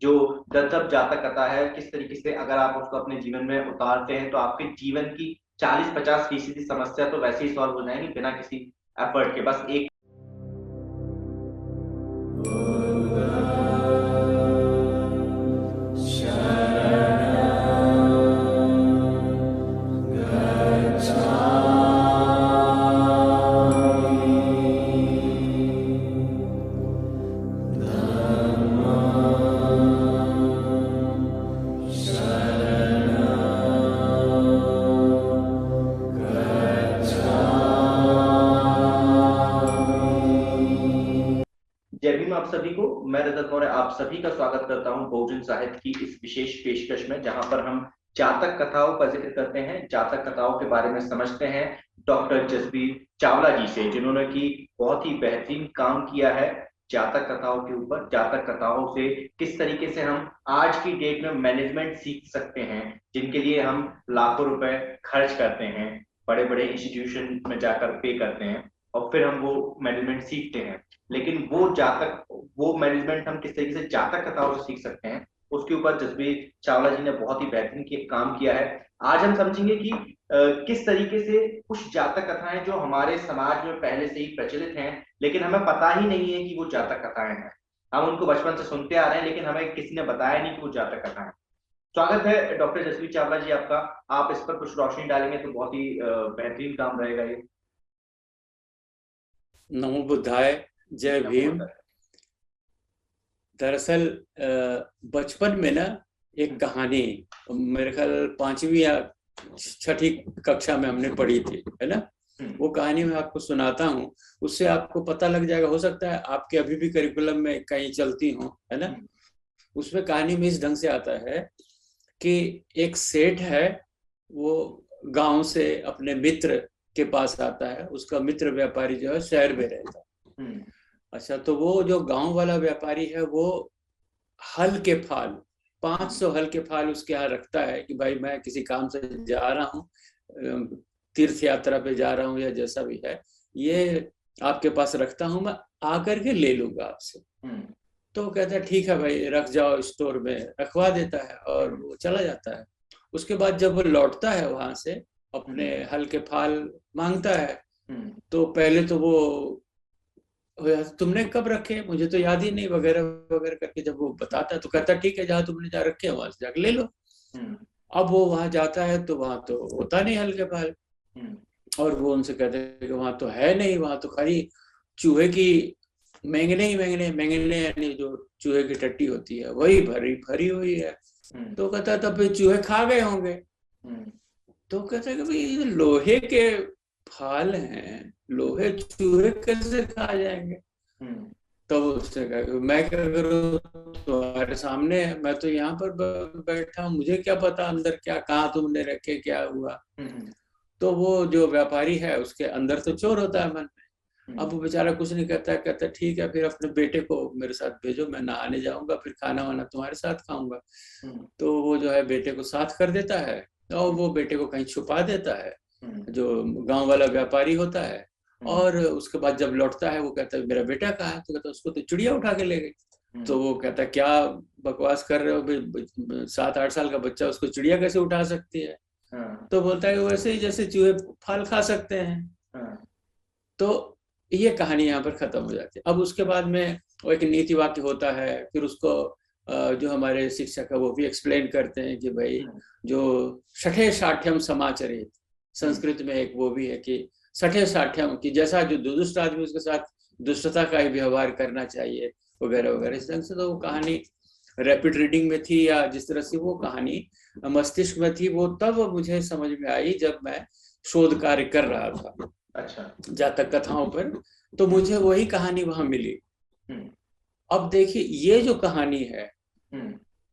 जो दत्तक जातक कथा है, किस तरीके से अगर आप उसको अपने जीवन में उतारते हैं तो आपके जीवन की 40-50% समस्या तो वैसे ही सॉल्व हो जाएंगी बिना किसी एफर्ट के। बस एक जय भीम आप सभी को। मैं रजत मौर्य आप सभी का स्वागत करता हूं बहुजन साहित्य की इस विशेष पेशकश में, जहां पर हम जातक कथाओं का जिक्र करते हैं, जातक कथाओं के बारे में समझते हैं डॉक्टर जसबीर चावला जी से, जिन्होंने की बहुत ही बेहतरीन काम किया है जातक कथाओं के ऊपर। जातक कथाओं से किस तरीके से हम आज की डेट में मैनेजमेंट सीख सकते हैं, जिनके लिए हम लाखों रुपए खर्च करते हैं, बड़े बड़े इंस्टीट्यूशन में जाकर पे करते हैं और फिर हम वो मैनेजमेंट सीखते हैं। लेकिन वो मैनेजमेंट हम किस तरीके से जातक कथाओं से सीख सकते हैं, उसके ऊपर जसबीर चावला जी ने बहुत ही बेहतरीन काम किया है। आज हम समझेंगे कि किस तरीके से कुछ जातक कथाएं जो हमारे समाज में पहले से ही प्रचलित हैं, लेकिन हमें पता ही नहीं है कि वो जातक कथाएं हैं। हम उनको बचपन से सुनते आ रहे हैं, लेकिन हमें किसी ने बताया नहीं कि वो जातक कथाएं हैं। स्वागत है डॉक्टर जसबीर चावला जी आपका। आप इस पर कुछ रोशनी डालेंगे तो बहुत ही बेहतरीन काम रहेगा ये। नमो बुद्धाय, जय भीम। दरअसल बचपन में ना एक कहानी मेरे ख्याल 5वीं या 6ठी कक्षा में हमने पढ़ी थी, है ना। वो कहानी मैं आपको सुनाता हूँ, उससे आपको पता लग जाएगा। हो सकता है आपके अभी भी करिकुलम में कहीं चलती हो, है ना। उसमें कहानी में इस ढंग से आता है कि एक सेठ है, वो गांव से अपने मित्र के पास आता है। उसका मित्र व्यापारी जो है शहर में रहता है। अच्छा, तो वो जो गांव वाला व्यापारी है वो हल के फाल 500 हल के फाल उसके यहाँ रखता है कि भाई मैं किसी काम से जा रहा हूँ, तीर्थ यात्रा पे जा रहा हूँ या जैसा भी है, ये आपके पास रखता हूँ, मैं आकर के ले लूंगा आपसे। तो कहता है ठीक है भाई, रख जाओ, स्टोर में रखवा देता है और वो चला जाता है। उसके बाद जब वो लौटता है वहां से, अपने हल के फाल मांगता है। तो पहले तो वो तुमने कब रखे, मुझे तो याद ही नहीं, वगैरह वगैरह करके जब वो बताता है तो कहता है ठीक है, जहाँ तुमने जहाँ रखे वहां से जाकर ले लो। अब वो वहां जाता है तो वहां तो होता नहीं हल के फाल, और वो उनसे कहते हैं कि वहां तो है नहीं, वहां तो खाली चूहे की मैंगने ही मैंगने, मैंगने यानी जो चूहे की टट्टी होती है वही भरी भरी हुई है। तो कहता है तब फिर चूहे खा गए होंगे। तो कहता है कि भाई ये लोहे के फाल हैं, लोहे चूहे कैसे खा जाएंगे। तो उसने कहा मैं क्या करूं, तुम्हारे सामने है, मैं तो यहाँ पर बैठा हूँ, मुझे क्या पता अंदर क्या, कहाँ तुमने रखे, क्या हुआ। तो वो जो व्यापारी है उसके अंदर तो चोर होता है मन में। अब वो बेचारा कुछ नहीं कहता है, कहता ठीक है फिर अपने बेटे को मेरे साथ भेजो, मैं नहाने जाऊंगा, फिर खाना वाना तुम्हारे साथ खाऊंगा। तो वो जो है बेटे को साथ कर देता है और वो बेटे को कहीं छुपा देता है, जो गांव वाला व्यापारी होता है। और उसके बाद जब लौटता है वो कहता है मेरा बेटा कहाँ है, तो कहता है उसको तो चिड़िया उठा के ले गई। तो वो कहता है क्या बकवास कर रहे हो, 7-8 साल का बच्चा, उसको चिड़िया कैसे उठा सकती है। तो बोलता है वैसे ही जैसे चूहे फल खा सकते हैं। तो ये कहानी यहाँ पर खत्म हो जाती है। अब उसके बाद में वो एक नीति वाक्य होता है, फिर उसको जो हमारे शिक्षक है वो भी एक्सप्लेन करते हैं कि भाई जो शठे साठ्यम समाचरित, संस्कृत में एक वो भी है कि सठे साठ्यम की जैसा जो दुष्ट आदमी उसके साथ दुष्टता का ही व्यवहार करना चाहिए, वगैरह वगैरह। इस ढंग से तो वो कहानी रैपिड रीडिंग में थी, या जिस तरह से वो कहानी मस्तिष्क में थी, वो तब मुझे समझ में आई जब मैं शोध कार्य कर रहा था। अच्छा, जातक कथाओं पर, तो मुझे वही कहानी वहां मिली। अब देखिए ये जो कहानी है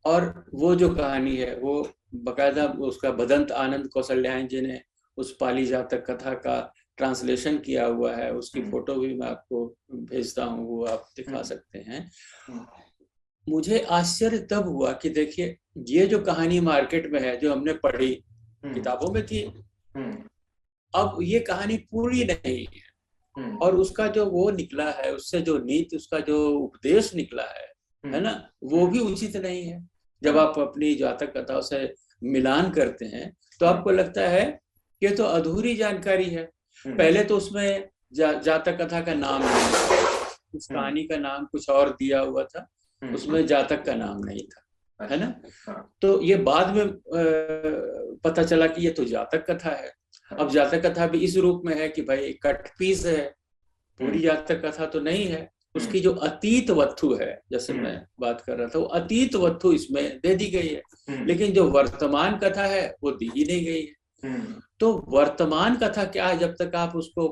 और वो जो कहानी है वो बकायदा उसका बदंत आनंद कौशल्यायन जी ने उस पाली जातक कथा का ट्रांसलेशन किया हुआ है। उसकी फोटो भी मैं आपको भेजता हूँ, वो आप दिखा सकते हैं। मुझे आश्चर्य तब हुआ कि देखिए ये जो कहानी मार्केट में है, जो हमने पढ़ी किताबों में थी, अब ये कहानी पूरी नहीं है। और उसका जो वो निकला है, उससे जो नीति, उसका जो उपदेश निकला है, है ना, वो भी उचित नहीं है। जब आप अपनी जातक कथाओं से मिलान करते हैं तो आपको लगता है कि ये तो अधूरी जानकारी है। पहले तो उसमें जातक कथा का नाम नहीं था, उस कहानी का नाम कुछ और दिया हुआ था, उसमें जातक का नाम नहीं था, है ना। तो ये बाद में पता चला कि ये तो जातक कथा है। अब जातक कथा भी इस रूप में है कि भाई कट पीस है, पूरी जातक कथा तो नहीं है। उसकी जो अतीत वस्तु है, जैसे मैं बात कर रहा था, वो अतीत वस्तु इसमें दे दी गई है, लेकिन जो वर्तमान कथा है वो दी ही नहीं गई है। तो वर्तमान कथा क्या है, जब तक आप उसको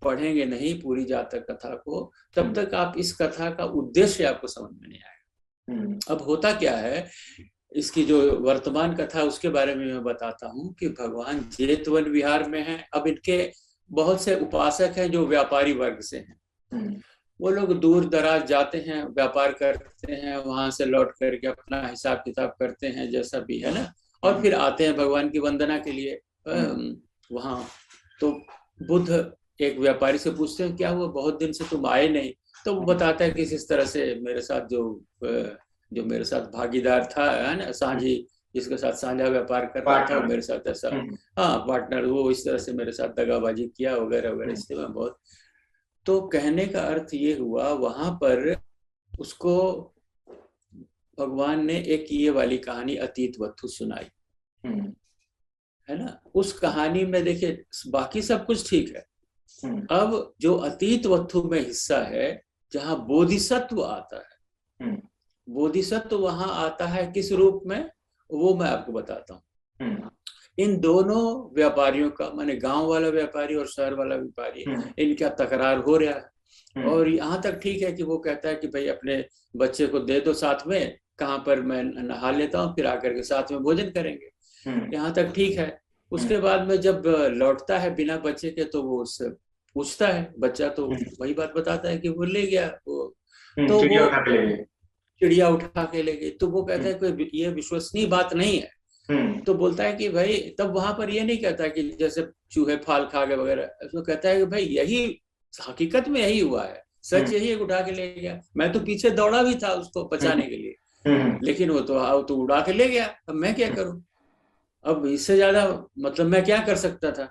पढ़ेंगे नहीं पूरी जातक कथा को, तब तक आप इस कथा का उद्देश्य आपको समझ में नहीं आएगा। अब होता क्या है, इसकी जो वर्तमान कथा उसके बारे में मैं बताता हूँ कि भगवान जेतवन विहार में हैं। अब इनके बहुत से उपासक हैं जो व्यापारी वर्ग से हैं। वो लोग दूर दराज जाते हैं, व्यापार करते हैं, वहां से लौट करके अपना हिसाब किताब करते हैं जैसा भी है ना, और फिर आते हैं भगवान की वंदना के लिए वहां। तो बुद्ध एक व्यापारी से पूछते हैं क्या हुआ, बहुत दिन से तुम आए नहीं। तो वो बताता है कि इस तरह से मेरे साथ जो मेरे साथ भागीदार था, है ना, साझी, जिसके साथ साझा व्यापार कर रहा था, मेरे साथ ऐसा, हाँ पार्टनर, वो इस तरह से मेरे साथ दगाबाजी किया वगैरह वगैरह, इससे मैं बहुत। तो कहने का अर्थ ये हुआ, वहां पर उसको भगवान ने एक ये वाली कहानी अतीत वस्तु सुनाई, है ना। उस कहानी में देखिए बाकी सब कुछ ठीक है, अब जो अतीत वस्तु में हिस्सा है जहाँ बोधिसत्व आता है, बोधिसत्व वहां आता है किस रूप में, वो मैं आपको बताता हूँ। इन दोनों व्यापारियों का, माने गांव वाला व्यापारी और शहर वाला व्यापारी, इनका तकरार हो रहा है। और यहाँ तक ठीक है कि वो कहता है कि भाई अपने बच्चे को दे दो साथ में, कहाँ पर मैं नहा लेता हूँ, फिर आकर के साथ में भोजन करेंगे, यहाँ तक ठीक है। उसके बाद में जब लौटता है बिना बच्चे के, तो वो उससे पूछता है, बच्चा तो वही बात बताता है कि वो ले गया, वो तो वो चिड़िया उठा के ले गई। तो वो कहता है कोई ये विश्वसनीय बात नहीं है। तो बोलता है कि भाई, तब वहां पर ये नहीं कहता कि जैसे चूहे फाल खा गए वगैरह, तो कहता है कि भाई यही हकीकत में यही हुआ है, सच यही है, उठा के ले गया, मैं तो पीछे दौड़ा भी था उसको बचाने के लिए, लेकिन वो तो उड़ा के ले गया, अब मैं क्या करूं, अब इससे ज्यादा मतलब मैं क्या कर सकता था।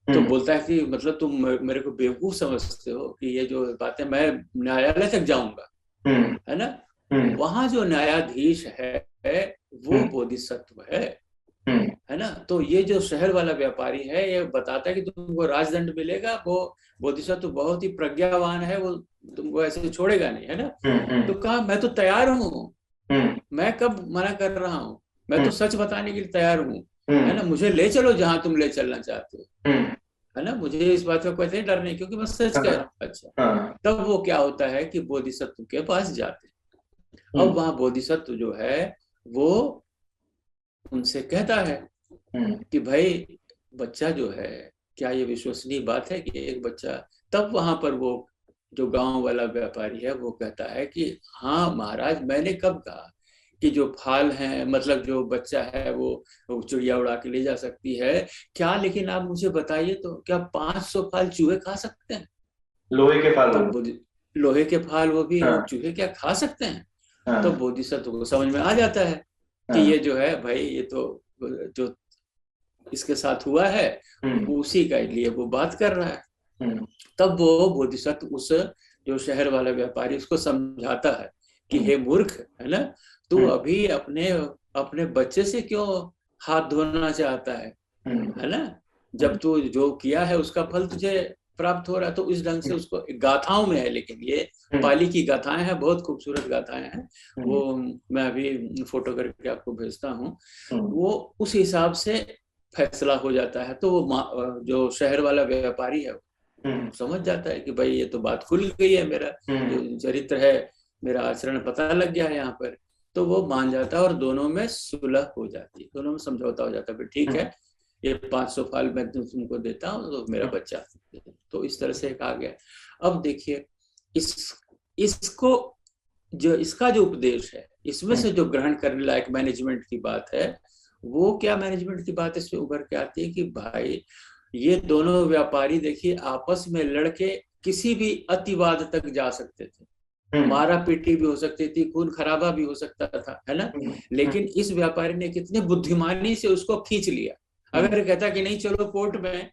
तो बोलता है कि मतलब तुम मेरे को बेवकूफ समझते हो कि ये जो बातें, मैं न्यायालय तक जाऊंगा, है ना। वहां जो न्यायाधीश है वो बोधिसत्व है ना। तो ये जो शहर वाला व्यापारी है, ये बताता है कि तुमको राजदंड मिलेगा, वो बोधिसत्व बहुत ही प्रज्ञावान है, वो तुमको ऐसे छोड़ेगा नहीं, है ना। तो कहा मैं तो तैयार हूँ, मैं कब मना कर रहा हूँ, मैं तो सच बताने के लिए तैयार हूँ, है ना, मुझे ले चलो जहां तुम ले चलना चाहते हो, है ना, मुझे इस बात का कोई डर नहीं, क्योंकि मैं सच कह रहा हूँ। अच्छा, तब वो क्या होता है कि बोधिसत्व के पास जाते हैं। अब वहां बोधिसत्व जो है वो उनसे कहता है कि भाई बच्चा जो है, क्या ये विश्वसनीय बात है कि एक बच्चा। तब वहां पर वो जो गांव वाला व्यापारी है वो कहता है कि हाँ महाराज, मैंने कब कहा कि जो फाल हैं, मतलब जो बच्चा है वो चिड़िया उड़ा के ले जा सकती है क्या, लेकिन आप मुझे बताइए तो क्या 500 फाल चूहे खा सकते हैं? लोहे के फाल? लोहे के फाल वो भी, चूहे क्या खा सकते हैं? तो बोधिसत्व को समझ में आ जाता है कि ये जो है भाई, ये तो जो इसके साथ हुआ है उसी का लिए वो बात कर रहा है। तब वो बोधिसत्व उस जो शहर वाला व्यापारी उसको समझाता है कि हे मूर्ख, है ना, तू अभी अपने बच्चे से क्यों हाथ धोना चाहता है ना, जब तू जो किया है उसका फल तुझे प्राप्त हो रहा है। तो इस ढंग से उसको गाथाओं में है, लेकिन ये पाली की गाथाएं हैं, बहुत खूबसूरत गाथाएं हैं, वो मैं अभी फोटो करके आपको भेजता हूँ। वो उस हिसाब से फैसला हो जाता है। तो वो जो शहर वाला व्यापारी है समझ जाता है कि भाई ये तो बात खुल गई है, मेरा जो चरित्र है, मेरा आचरण पता लग गया है यहाँ पर। तो वो मान जाता है और दोनों में सुलह हो जाती है, दोनों में समझौता हो जाता है, ठीक है ये 500 फाल मैं तुमको देता हूँ, तो मेरा बच्चा। तो इस तरह से एक आ गया। अब देखिए इसको जो इसका जो उपदेश है, इसमें से जो ग्रहण करने लायक मैनेजमेंट की बात है, वो क्या मैनेजमेंट की बात इसमें उभर के आती है कि भाई ये दोनों व्यापारी देखिए आपस में लड़के किसी भी अतिवाद तक जा सकते थे, मारा पीटी भी हो सकती थी, खून खराबा भी हो सकता था, है ना। लेकिन इस व्यापारी ने कितने बुद्धिमानी से उसको खींच लिया। अगर कहता कि नहीं चलो कोर्ट में,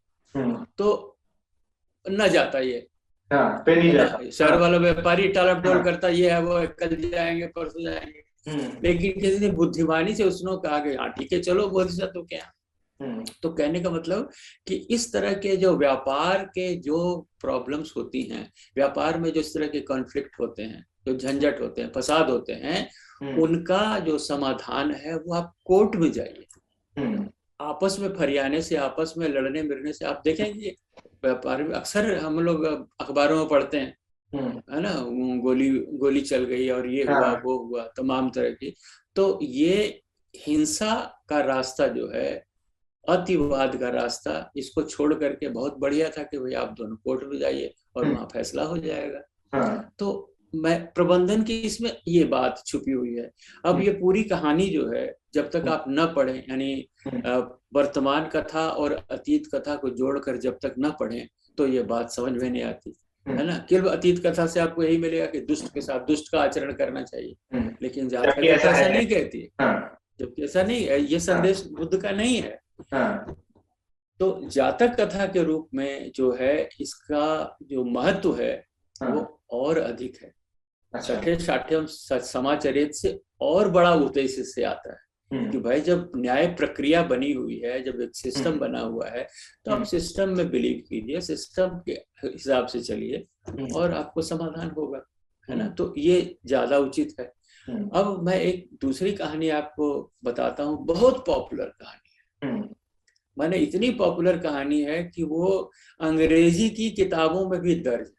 तो न जाता ये, पे नहीं है ना। जाता। शहर वाला व्यापारी टालम टोल करता, ये है वो है, कल जाएंगे परसों जाएंगे। लेकिन किसी ने बुद्धिमानी से उसने कहा कि हाँ ठीक है चलो बोधिसत्व के यहाँ। तो कहने का मतलब कि इस तरह के जो व्यापार के जो प्रॉब्लम्स होती हैं, व्यापार में जो इस तरह के कॉन्फ्लिक्ट होते हैं, जो झंझट होते हैं, फसाद होते हैं, उनका जो समाधान है वो आप कोर्ट में जाइए। आपस में फरियाने से, आपस में लड़ने मिलने से आप देखेंगे व्यापार में अक्सर हम लोग अखबारों में पढ़ते हैं, है ना, गोली चल गई और ये हुआ वो हुआ, तमाम तरह की। तो ये हिंसा का रास्ता जो है, अतिवाद का रास्ता, इसको छोड़ करके बहुत बढ़िया था कि भाई आप दोनों कोर्ट में जाइए और वहां फैसला हो जाएगा। तो मैं प्रबंधन की इसमें ये बात छुपी हुई है। अब ये पूरी कहानी जो है जब तक आप न पढ़ें, यानी वर्तमान कथा और अतीत कथा को जोड़कर जब तक न पढ़ें, तो ये बात समझ में नहीं आती, है ना। केवल अतीत कथा से आपको यही मिलेगा कि दुष्ट के साथ दुष्ट का आचरण करना चाहिए, लेकिन जातक कथा ऐसा नहीं कहती है। जबकि ऐसा नहीं है, ये संदेश बुद्ध का नहीं है। तो जातक कथा के रूप में जो है इसका जो महत्व है वो और अधिक है। छठे साठ्यम समाचरित से और बड़ा उद्देश्य से आता है कि भाई जब न्याय प्रक्रिया बनी हुई है, जब एक सिस्टम बना हुआ है, तो आप सिस्टम में बिलीव कीजिए, सिस्टम के हिसाब से चलिए और आपको समाधान होगा, है ना। तो ये ज्यादा उचित है। अब मैं एक दूसरी कहानी आपको बताता हूँ, बहुत पॉपुलर कहानी है। माने इतनी पॉपुलर कहानी है कि वो अंग्रेजी की किताबों में भी दर्ज है।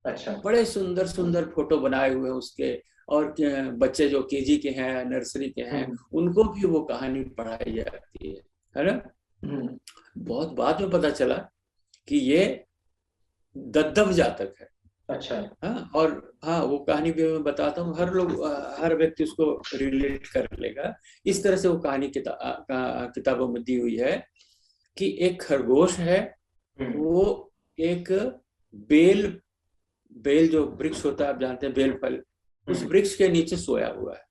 अच्छा। बड़े सुंदर सुंदर फोटो बनाए हुए हैं उसके, और बच्चे जो केजी के हैं, नर्सरी के हैं, उनको भी वो कहानी पढ़ाई जाती है ना। बहुत बाद में पता चला कि ये दद्दव जातक है। अच्छा। हाँ, और हाँ वो कहानी भी मैं बताता हूँ, हर व्यक्ति उसको रिलेट कर लेगा। इस तरह से वो कहानी किताबों में दी हुई है कि एक खरगोश है, वो एक बेल जो वृक्ष होता है, आप जानते हैं बेल फल, उस वृक्ष के नीचे सोया हुआ है।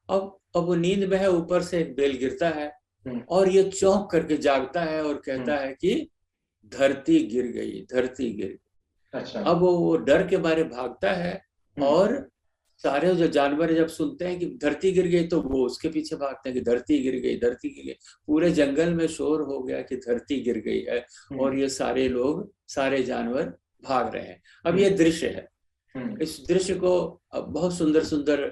अब वो नींद में है, ऊपर से एक बेल गिरता है और ये चौंक करके जागता है और कहता है कि धरती गिर गई, धरती गिर गई। अच्छा। अब वो डर के मारे भागता है और सारे जो जानवर जब सुनते हैं कि धरती गिर गई तो वो उसके पीछे भागते हैं कि धरती गिर गई, धरती गिर गई। पूरे जंगल में शोर हो गया कि धरती गिर गई है और ये सारे लोग, सारे जानवर भाग रहे हैं। अब ये दृश्य है, इस दृश्य को बहुत सुंदर सुंदर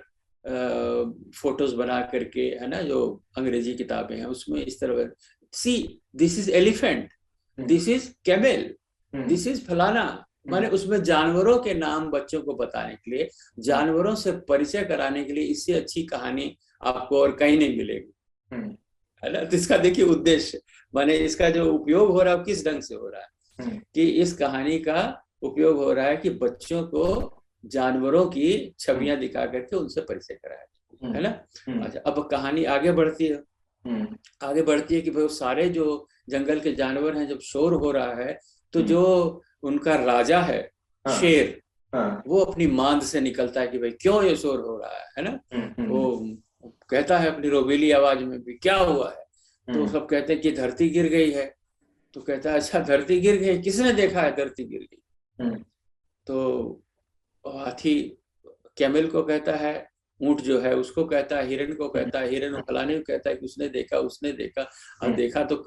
फोटोज बना करके, है ना, जो अंग्रेजी किताबें हैं उसमें इस तरह, see this is elephant, this is camel, this is फलाना। माने उसमें जानवरों के नाम बच्चों को बताने के लिए, जानवरों से परिचय कराने के लिए इससे अच्छी कहानी आपको और कहीं नहीं मिलेगी, है ना। तो इसका देखिए उद्देश्य, माने इसका जो उपयोग हो रहा है किस ढंग से हो रहा है कि इस कहानी का उपयोग हो रहा है कि बच्चों को जानवरों की छवियां दिखा करके उनसे परिचय कराया, है ना। अच्छा, अब कहानी आगे बढ़ती है, कि भाई सारे जो जंगल के जानवर हैं, जब शोर हो रहा है तो जो उनका राजा है, शेर, वो अपनी मांद से निकलता है कि भाई क्यों ये शोर हो रहा है ना। वो कहता है अपनी रोबीली आवाज में भी, क्या हुआ है। तो सब कहते हैं कि धरती गिर गई है। तो कहता है अच्छा धरती गिर गई, किसने देखा है धरती गिर गई। तो हाथी कैमल को कहता है, ऊंट जो है उसको कहता है, हिरन को कहता है, हिरन फलाने को कहता है कि उसने देखा, उसने देखा। और देखा तो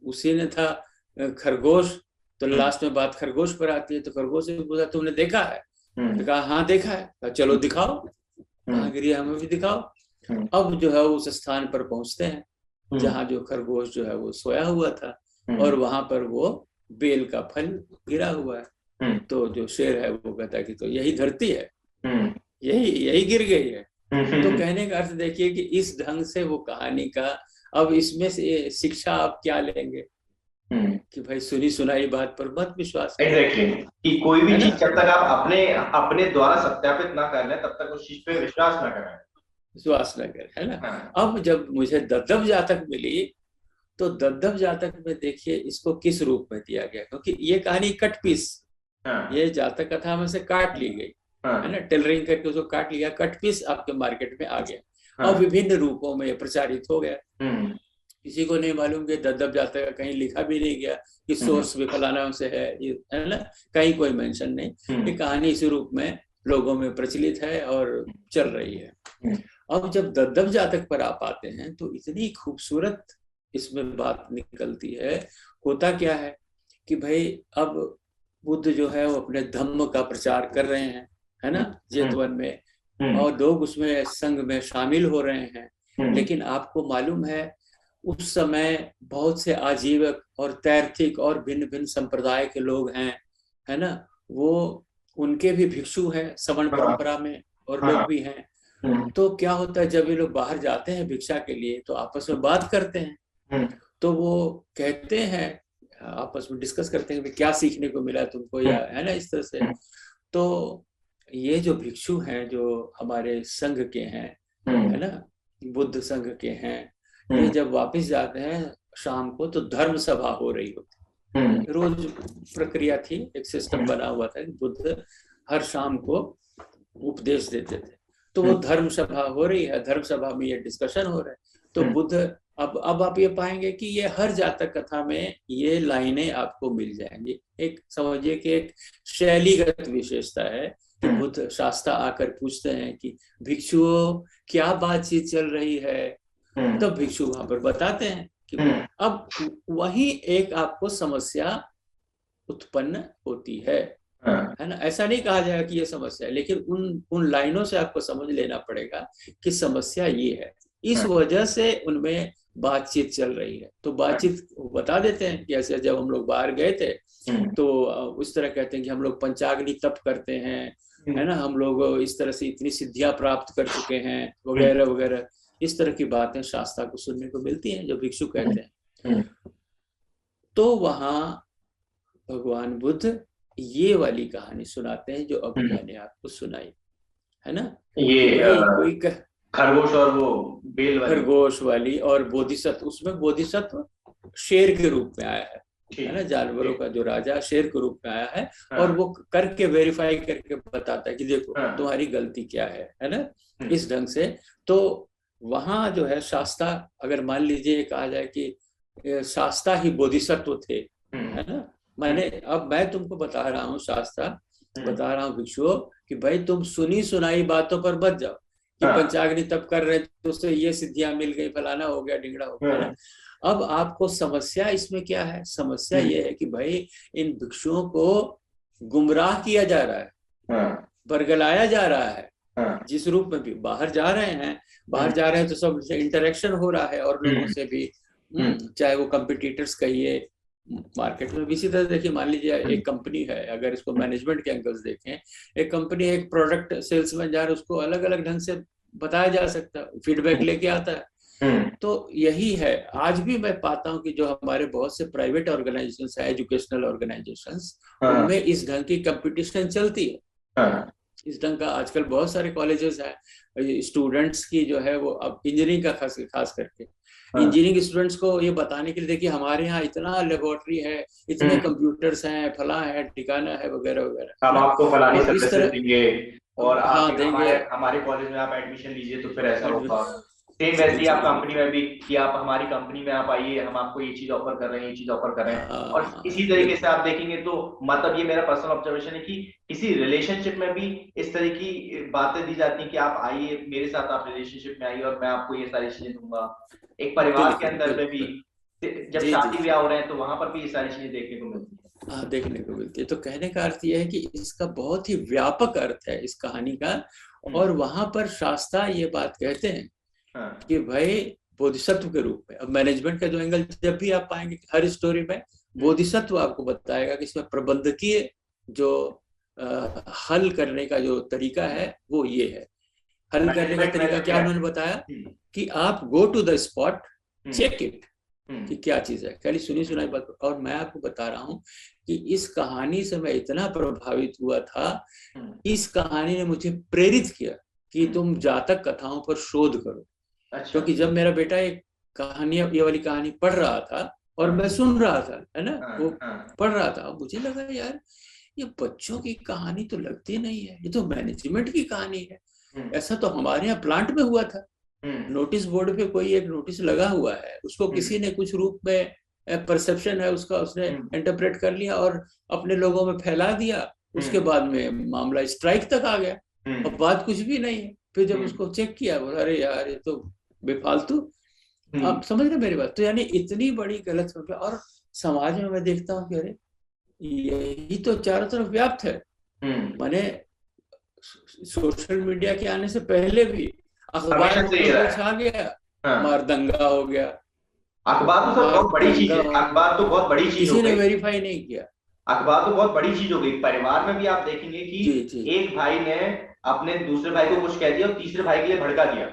उसी ने था। खरगोश, तो लास्ट में बात खरगोश पर आती है, तो खरगोश से पूछा तुमने देखा है। तो कहा हाँ देखा है। कहा चलो दिखाओ, कहाँ गिरी हमें भी दिखाओ। अब जो है उस स्थान पर पहुंचते हैं जहाँ जो खरगोश जो है वो सोया हुआ था और वहां पर वो बेल का फल गिरा हुआ है। तो जो शेर है वो कहता है कि तो यही धरती है, यही गिर गई है। तो कहने का अर्थ देखिए कि इस ढंग से वो कहानी का, अब इसमें से शिक्षा आप क्या लेंगे कि भाई सुनी सुनाई बात पर मत विश्वास करें। एग्जैक्टली, कि कोई भी चीज जब तक आप अपने द्वारा सत्यापित ना कर लें तब तक उस चीज पे विश्वास ना करें, है ना। अब जब मुझे दद्दव जातक मिली, तो दद्दव जातक में देखिए इसको किस रूप में दिया गया, क्योंकि ये कहानी कट पीस, ये जातक कथा में से काट ली गई, है ना, टेलरिंग करके उसको काट लिया, कट पीस आपके मार्केट में आ गया और विभिन्न रूपों में प्रचारित हो गया। किसी को नहीं मालूम कि दद्दब जातक का कहीं लिखा भी नहीं गया कि सोर्स भी फलाना से है ना, कहीं कोई मेंशन नहीं। ये कहानी इसी रूप में लोगों में प्रचलित है और चल रही है। अब जब दद्दब जातक पर आप आते हैं तो इतनी खूबसूरत इसमें बात निकलती है। होता क्या है कि भाई अब बुद्ध जो है वो अपने धम्म का प्रचार कर रहे हैं, है ना, जेतवन में, और लोग उसमें संघ में शामिल हो रहे हैं। लेकिन आपको मालूम है उस समय बहुत से आजीवक और तैर्थिक और भिन्न भिन्न संप्रदाय के लोग हैं, है ना, वो उनके भी भिक्षु हैं सवर्ण परंपरा में और लोग भी हैं। तो क्या होता है जब ये लोग बाहर जाते हैं भिक्षा के लिए तो आपस में बात करते हैं, तो वो कहते हैं, आपस में डिस्कस करते हैं कि क्या सीखने को मिला तुमको, या है ना, इस तरह से। तो ये जो भिक्षु हैं जो हमारे संघ के हैं, है ना, बुद्ध संघ के हैं, ये जब वापस जाते हैं शाम को तो धर्म सभा हो रही होती, रोज प्रक्रिया थी, एक सिस्टम बना हुआ था कि बुद्ध हर शाम को उपदेश देते थे। तो वो धर्म सभा हो रही है, धर्म सभा में ये डिस्कशन हो रहा है। तो बुद्ध अब आप ये पाएंगे कि ये हर जातक कथा में ये लाइनें आपको मिल जाएंगी। एक समझिए कि एक शैलीगत विशेषता है कि बुद्ध शास्त्रा आकर पूछते हैं कि भिक्षुओं क्या बातचीत चल रही है, तो भिक्षु वहां पर बताते हैं कि अब वही एक आपको समस्या उत्पन्न होती है ना। ऐसा नहीं कहा जाएगा कि ये समस्या है, लेकिन उन लाइनों से आपको समझ लेना पड़ेगा कि समस्या ये है, इस वजह से उनमें बातचीत चल रही है। तो बातचीत बता देते हैं कि ऐसे जब हम लोग बाहर गए थे तो उस तरह कहते हैं कि हम लोग पंचाग्नि तप करते हैं, है ना, हम लोग इस तरह से इतनी सिद्धियां प्राप्त कर चुके हैं वगैरह वगैरह। इस तरह की बातें शास्त्रा को सुनने को मिलती हैं जो भिक्षु कहते हैं। तो वहां भगवान बुद्ध ये वाली कहानी सुनाते हैं जो अभी मैंने आपको सुनाई, है ना, ये कोई खरगोश और वो बेल वाली, खरगोश वाली, और बोधिसत्व, उसमें बोधिसत्व शेर के रूप में आया है ना, जानवरों का जो राजा शेर के रूप में आया है। और वो करके वेरीफाई करके बताता है कि देखो तुम्हारी गलती क्या है ना, इस ढंग से। तो वहां जो है शास्त्रा, अगर मान लीजिए कहा जाए कि शास्त्रा ही बोधिसत्व थे, है ना, मैं तुमको बता रहा हूँ, शास्त्रा बता रहा हूँ भिक्षुओं कि भाई तुम सुनी सुनाई बातों पर मत जाओ कि पंचाग्नि तप कर रहे तो उससे ये सिद्धियां मिल गई, फलाना हो गया, ढिंगड़ा हो गया। अब आपको समस्या इसमें क्या है? समस्या ये है कि भाई इन भिक्षुओं को गुमराह किया जा रहा है, बरगलाया जा रहा है। जिस रूप में भी बाहर जा रहे हैं तो सब इंटरेक्शन हो रहा है और लोगों से भी, चाहे वो कंपिटिटर्स कहिए, मार्केट में भी इसी तरह। देखिए मान लीजिए एक कंपनी है, अगर इसको मैनेजमेंट के एंगल से देखें, एक कंपनी एक प्रोडक्ट सेल्समैन जा रहा है, उसको अलग अलग ढंग से बताया जा सकता है, फीडबैक लेके आता है। तो यही है, आज भी मैं पाता हूँ कि जो हमारे बहुत से प्राइवेट ऑर्गेनाइजेशंस है, एजुकेशनल ऑर्गेनाइजेशंस, उनमें इस ढंग की कंपटीशन चलती है। इस ढंग का आजकल बहुत सारे कॉलेजेस है, स्टूडेंट्स की जो है वो अब इंजीनियरिंग का खास करके इंजीनियरिंग स्टूडेंट्स को ये बताने के लिए, देखिए हमारे यहाँ इतना लेबोरेटरी है, इतने कंप्यूटर्स हैं, फला है, ठिकाना है, वगैरह वगैरह। हम आपको फलानी सर्विसेज देंगे और आप देंगे, हमारे कॉलेज में आप एडमिशन लीजिए तो फिर ऐसा होगा। सेम वैसे ही आप कंपनी में भी कि आप हमारी कंपनी में आप आइए, हम आपको ये चीज ऑफर कर रहे हैं, ये चीज ऑफर कर रहे हैं। और इसी तरीके से आप देखेंगे तो मतलब ये मेरा पर्सनल ऑब्जर्वेशन है कि किसी रिलेशनशिप में भी इस तरह की बातें दी जाती हैं कि आप आइए मेरे साथ, आप रिलेशनशिप में आइए और मैं आपको ये सारी चीजें दूंगा। एक परिवार के अंदर में भी जब शादी ब्याह हो रहे हैं तो वहां पर भी ये सारी चीजें देखने को मिलती है। देखने को मिलती है। तो कहने का अर्थ यह है कि इसका बहुत ही व्यापक अर्थ है इस कहानी का। और वहां पर शास्त्रा ये बात कहते हैं कि भाई बोधिसत्व के रूप में, अब मैनेजमेंट का जो एंगल जब भी आप पाएंगे हर स्टोरी में, बोधिसत्व आपको बताएगा कि इसमें प्रबंधकीय जो हल करने का जो तरीका है वो ये है। हल करने का तरीका क्या उन्होंने बताया कि आप go to the spot, check it कि क्या चीज है, खाली सुनी सुनाई बात। और मैं आपको बता रहा हूँ कि इस कहानी से मैं इतना प्रभावित हुआ था, इस कहानी ने मुझे प्रेरित किया कि तुम जातक कथाओं पर शोध करो। क्योंकि जब मेरा बेटा एक कहानी, ये वाली कहानी पढ़ रहा था और मैं सुन रहा था, है ना, वो पढ़ रहा था, मुझे लगा यार ये बच्चों की कहानी तो लगती नहीं है, ये तो मैनेजमेंट की कहानी है। ऐसा तो हमारे यहाँ प्लांट में हुआ था, नोटिस बोर्ड पे कोई एक नोटिस लगा हुआ है, उसको किसी ने कुछ रूप में परसेप्शन है उसका, उसने इंटरप्रेट कर लिया और अपने लोगों में फैला दिया। उसके बाद में मामला स्ट्राइक तक आ गया और बात कुछ भी नहीं है। फिर जब उसको चेक किया, बोला अरे यार ये तो बेफालतू। आप समझ रहे मेरी बात? तो यानी इतनी बड़ी गलतफहमी, और समाज में मैं देखता हूँ कि अरे यही तो चारों तरफ व्याप्त है। मैंने सोशल मीडिया के आने से पहले भी अखबार में छा गया, मारदंगा हो गया। अखबार तो सर बहुत बड़ी चीज है, अखबार तो बहुत बड़ी चीज, किसी ने वेरीफाई नहीं किया। अखबार तो बहुत बड़ी चीज हो गई। परिवार में भी आप देखेंगे कि एक भाई ने अपने दूसरे भाई को कुछ कह दिया और तीसरे भाई के लिए भड़का दिया।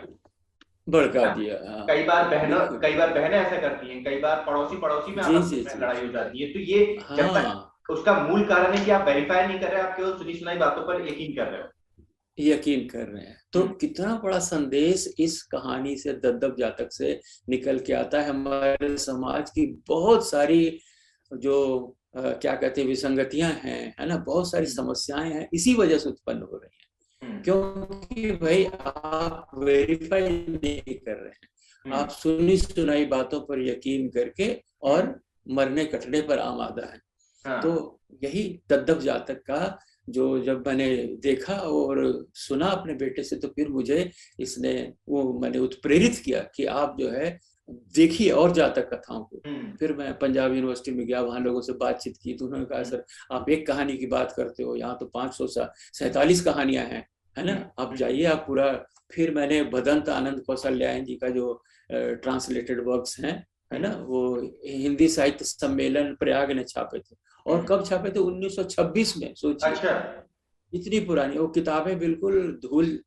कई बार बहनें ऐसा करती हैं, कई बार पड़ोसी में लड़ाई हो जाती है। तो ये जब तक उसका मूल कारण है कि आप वेरीफाई नहीं कर रहे, आप केवल सुनी सुनाई बातों पर यकीन कर रहे हैं। तो कितना बड़ा संदेश इस कहानी से, दद्दब जातक से निकल के आता है। हमारे समाज की बहुत सारी जो क्या कहते हैं विसंगतियां हैं, है ना, बहुत सारी समस्याएं हैं, इसी वजह से उत्पन्न हो रही हैं। क्योंकि भाई आप वेरीफाई नहीं कर रहे हैं, आप सुनी सुनाई बातों पर यकीन करके और मरने कटने पर आमादा है। तो यही दद्दब जातक का जो जब मैंने देखा और सुना अपने बेटे से, तो फिर मुझे इसने मैंने उत्प्रेरित किया कि आप जो है देखिए और जातक कथाओं को। फिर मैं पंजाब यूनिवर्सिटी में गया, वहां लोगों से बातचीत की, तो उन्होंने कहा सर आप एक कहानी की बात करते हो, यहाँ तो 547 कहानियां हैं, है ना, आप जाइए आप पूरा। फिर मैंने भदंत आनंद कौशल्यायन जी का जो ट्रांसलेटेड वर्क्स हैं, है ना, वो हिंदी साहित्य सम्मेलन प्रयाग ने छापे थे। और कब छापे थे? 1926 में। सोचिए। अच्छा। इतनी पुरानी वो किताबें, बिल्कुल धूल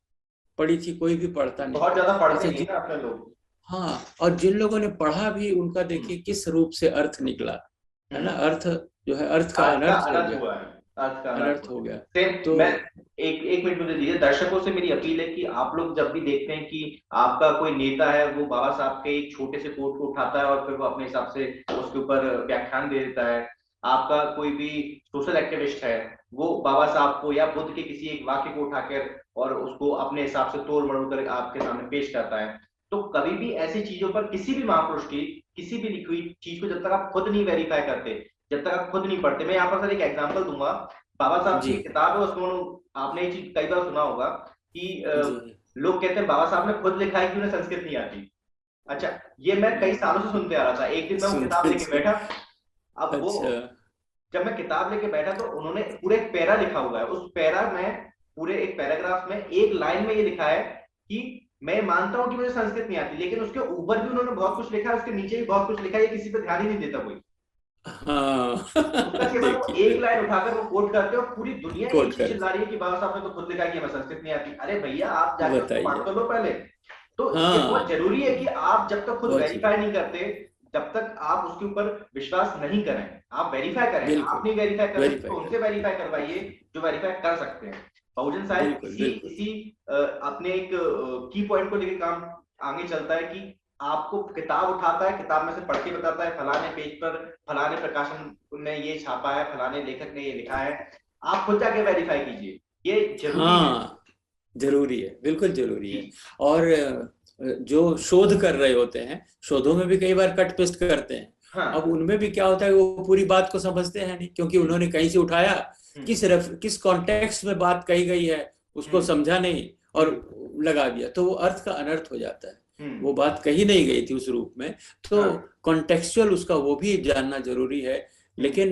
पड़ी थी, कोई भी पढ़ता नहीं, बहुत ज्यादा पढ़ते नहीं ना अपने लोग। हाँ, और जिन लोगों ने पढ़ा भी, उनका देखिए किस रूप से अर्थ निकला, है ना, अर्थ जो है अर्थ का अनर्थ हो गया। तो मैं एक मिनट मुझे दीजिए। दर्शकों से मेरी अपील है कि आप लोग जब भी देखते हैं कि आपका कोई नेता है, वो बाबा साहब के एक छोटे से कोट को उठाता है और फिर वो अपने हिसाब से उसके ऊपर व्याख्यान दे देता है, आपका कोई भी सोशल एक्टिविस्ट है, वो बाबा साहब को या बुद्ध के किसी एक वाक्य को उठाकर और उसको अपने हिसाब से तोड़ मरोड़ कर आपके सामने पेश करता है, तो कभी भी ऐसी चीजों पर किसी भी महापुरुष की किसी भी लिखी हुई चीज को जब तक आप खुद नहीं वेरीफाई करते, जब तक आप खुद नहीं पढ़ते। मैं यहाँ पर सर एक एग्जांपल दूंगा। बाबा साहब की किताब है, उसमें आपने ये चीज कई बार सुना होगा कि लोग कहते हैं बाबा साहब ने खुद लिखा है कि उन्हें संस्कृत नहीं आती। अच्छा, ये मैं कई सालों से सुनते आ रहा था। एक दिन मैं वो किताब लेके बैठा, अब वो जब मैं किताब लेके बैठा तो उन्होंने पूरे एक पैरा लिखा हुआ है। उस पैरा में पूरे एक पैराग्राफ में एक लाइन में ये लिखा है कि मैं मानता हूं कि मुझे संस्कृत नहीं आती, लेकिन उसके ऊपर भी उन्होंने बहुत कुछ लिखा है, उसके नीचे भी बहुत कुछ लिखा है, ये किसी पे ध्यान ही नहीं देता कोई। उसका केवल वो एक लाइन उठाकर वो कोट करते और पूरी दुनिया एक चीज चिल्ला रही है कि बाबा साहब ने तो खुद लिखा है कि हमें संस्कृत नहीं आती। अरे भैया, आप जाकर पढ़ तो लो पहले। तो ये बहुत जरूरी है कि आप जब तक खुद वेरीफाई नहीं करते, जब तक आप उसके ऊपर विश्वास नहीं करें, आप वेरीफाई करें। आप नहीं वेरीफाई कर सकते तो उनसे वेरीफाई करवाइए जो वेरीफाई कर सकते हैं। बहुजन साहिब इसी अपने एक की पॉइंट को लेकर काम आगे चलता है कि आपको किताब उठाता है, किताब में से पढ़ के बताता है फलाने पेज पर फलाने प्रकाशन ने ये छापा है, फलाने लेखक ने ये लिखा है। आप खुद जाके वेरीफाई कीजिए, ये जरूरी है। जरूरी है, बिल्कुल जरूरी है। और जो शोध कर रहे होते हैं, शोधों में भी कई बार कट पेस्ट करते हैं। अब उनमें भी क्या होता है, वो पूरी बात को समझते हैं नहीं, क्योंकि उन्होंने कहीं से उठाया, किस कॉन्टेक्स्ट में बात कही गई है उसको समझा नहीं और लगा दिया, तो वो अर्थ का अनर्थ हो जाता है। वो बात कही नहीं गई थी उस रूप में, तो कॉन्टेक्चुअल उसका वो भी जानना जरूरी है। लेकिन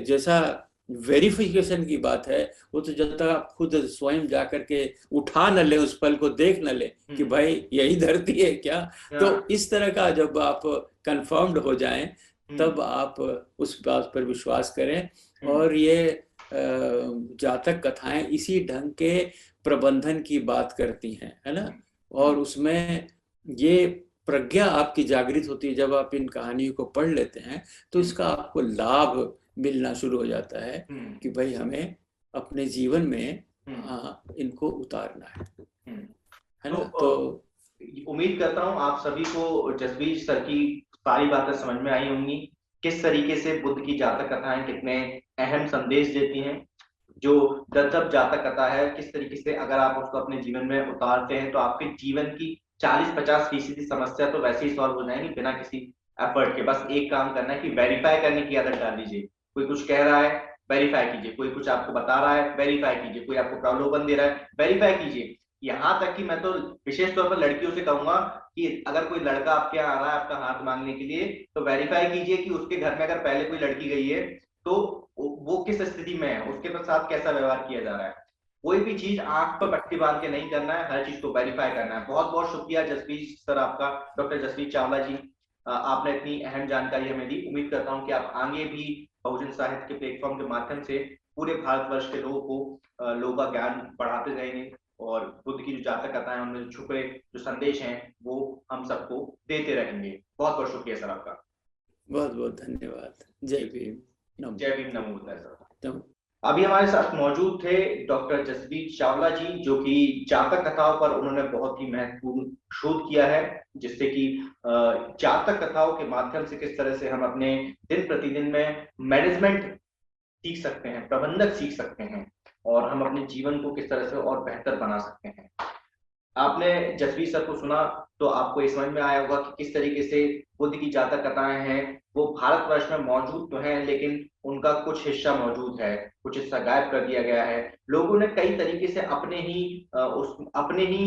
जैसा वेरिफिकेशन की बात है, वो तो जब तक आप खुद स्वयं जाकर के उठा न ले, उस पल को देख न ले कि भाई यही धरती है क्या, तो इस तरह का जब आप कंफर्म्ड हो जाएं, तब आप उस बात पर विश्वास करें। और ये जातक कथाएं इसी ढंग के प्रबंधन की बात करती हैं, है ना, और उसमें ये प्रज्ञा आपकी जागृत होती है। जब आप इन कहानियों को पढ़ लेते हैं तो इसका आपको लाभ मिलना शुरू हो जाता है कि भाई हमें अपने जीवन में इनको उतारना है ना। तो उम्मीद करता हूं आप सभी को जसबीर सर की सारी बातें समझ में आई होंगी, किस तरीके से बुद्ध की जातक कथाएं कितने अहम संदेश देती हैं। जो दत्तक जातक कथा है, किस तरीके से अगर आप उसको अपने जीवन में उतारते हैं तो आपके जीवन की 40-50% समस्या तो वैसे ही सॉल्व हो जाएंगी बिना किसी एफर्ट के। बस एक काम करना है कि वेरीफाई करने की आदत डाल दीजिए। कोई कुछ कह रहा है, वेरीफाई कीजिए। कोई कुछ आपको बता रहा है, वेरीफाई कीजिए। कोई आपको प्रलोभन दे रहा है, वेरीफाई कीजिए। यहाँ तक कि मैं तो विशेष तौर पर लड़कियों से कहूंगा कि अगर कोई लड़का आपके यहाँ आ रहा है आपका हाथ मांगने के लिए, तो वेरीफाई कीजिए कि उसके घर में अगर पहले कोई लड़की गई है तो वो किस स्थिति में है, उसके साथ कैसा व्यवहार किया जा रहा है। कोई भी चीज आंख पर पट्टी बांध के नहीं करना है, हर चीज को वेरीफाई करना है। बहुत बहुत शुक्रिया जसवीर सर आपका, डॉक्टर जसवीर चावला जी, आपने इतनी अहम जानकारी हमें दी। उम्मीद करता हूँ कि आप आगे भी बहुजन साहित्य के प्लेटफॉर्म के माध्यम से पूरे भारतवर्ष के लोगों को लोगों का ज्ञान बढ़ाते रहेंगे और बुद्ध की जो जातक कथाएं उनमें छुपे जो संदेश हैं वो हम सबको देते रहेंगे। बहुत बहुत शुक्रिया सर आपका। बहुत बहुत धन्यवाद। जय भीम। जय भीम, नमो बुद्धाय सर। अभी हमारे साथ मौजूद थे डॉक्टर जसवीर चावला जी, जो कि जातक कथाओं पर उन्होंने बहुत ही महत्वपूर्ण शोध किया है, जिससे कि जातक कथाओं के माध्यम से किस तरह से हम अपने दिन प्रतिदिन में मैनेजमेंट सीख सकते हैं, प्रबंधक सीख सकते हैं और हम अपने जीवन को किस तरह से और बेहतर बना सकते हैं। आपने जसवीर सर को सुना तो आपको ये समझ में आया होगा कि किस तरीके से बुद्ध की जातक कथाएं हैं वो भारतवर्ष में मौजूद तो हैं, लेकिन उनका कुछ हिस्सा मौजूद है, कुछ हिस्सा गायब कर दिया गया है। लोगों ने कई तरीके से अपने ही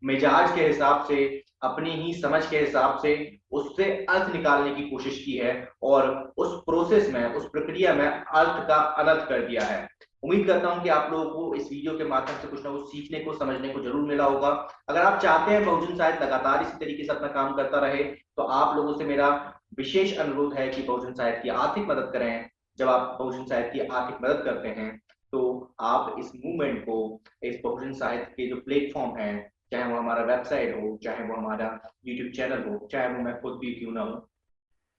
मिजाज के हिसाब से, अपनी ही समझ के हिसाब से उससे अर्थ निकालने की कोशिश की है और उस प्रोसेस में, उस प्रक्रिया में अर्थ का अनर्थ कर दिया है। उम्मीद करता हूं कि आप लोगों को इस वीडियो के माध्यम से कुछ ना कुछ सीखने को, समझने को जरूर मिला होगा। अगर आप चाहते हैं बहुजन साहित्य लगातार इसी तरीके से अपना काम करता रहे, तो आप लोगों से मेरा विशेष अनुरोध है कि बहुजन साहित्य की आर्थिक मदद करें। जब आप बहुजन साहित्य की आर्थिक मदद करते हैं तो आप इस मूवमेंट को, इस बहुजन साहित्य के जो प्लेटफॉर्म है, चाहे वो हमारा वेबसाइट हो, चाहे वो हमारा यूट्यूब चैनल हो, चाहे वो मैं खुद भी क्यों ना हूँ,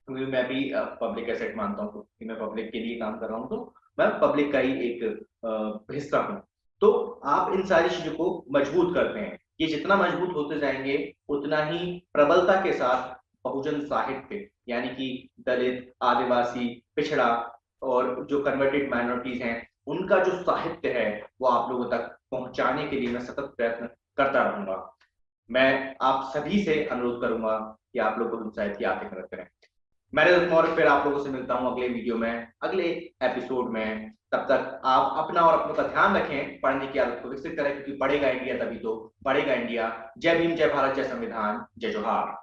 क्योंकि मैं भी पब्लिक एसेट मानता हूँ कि मैं पब्लिक के लिए काम कर रहा हूँ, तो मैं पब्लिक का ही एक हिस्सा हूँ। तो आप इन सारी चीजों को मजबूत करते हैं। ये जितना मजबूत होते जाएंगे उतना ही प्रबलता के साथ बहुजन साहित्य, यानी कि दलित, आदिवासी, पिछड़ा और जो कन्वर्टेड माइनॉरिटीज हैं, उनका जो साहित्य है वो आप लोगों तक पहुंचाने के लिए मैं सतत प्रयत्न करता रहूंगा। मैं आप सभी से अनुरोध करूंगा कि आप लोग बहुजन साहित्य की आर्थिक मदद करें। मैं रजत मौर्य फिर आप लोगों से मिलता हूं अगले वीडियो में, अगले एपिसोड में। तब तक आप अपना और अपनों का ध्यान रखें, पढ़ने की आदत को विकसित करें, क्योंकि पढ़ेगा इंडिया तभी तो बढ़ेगा इंडिया। जय भीम, जय भारत, जय संविधान, जय जोहार।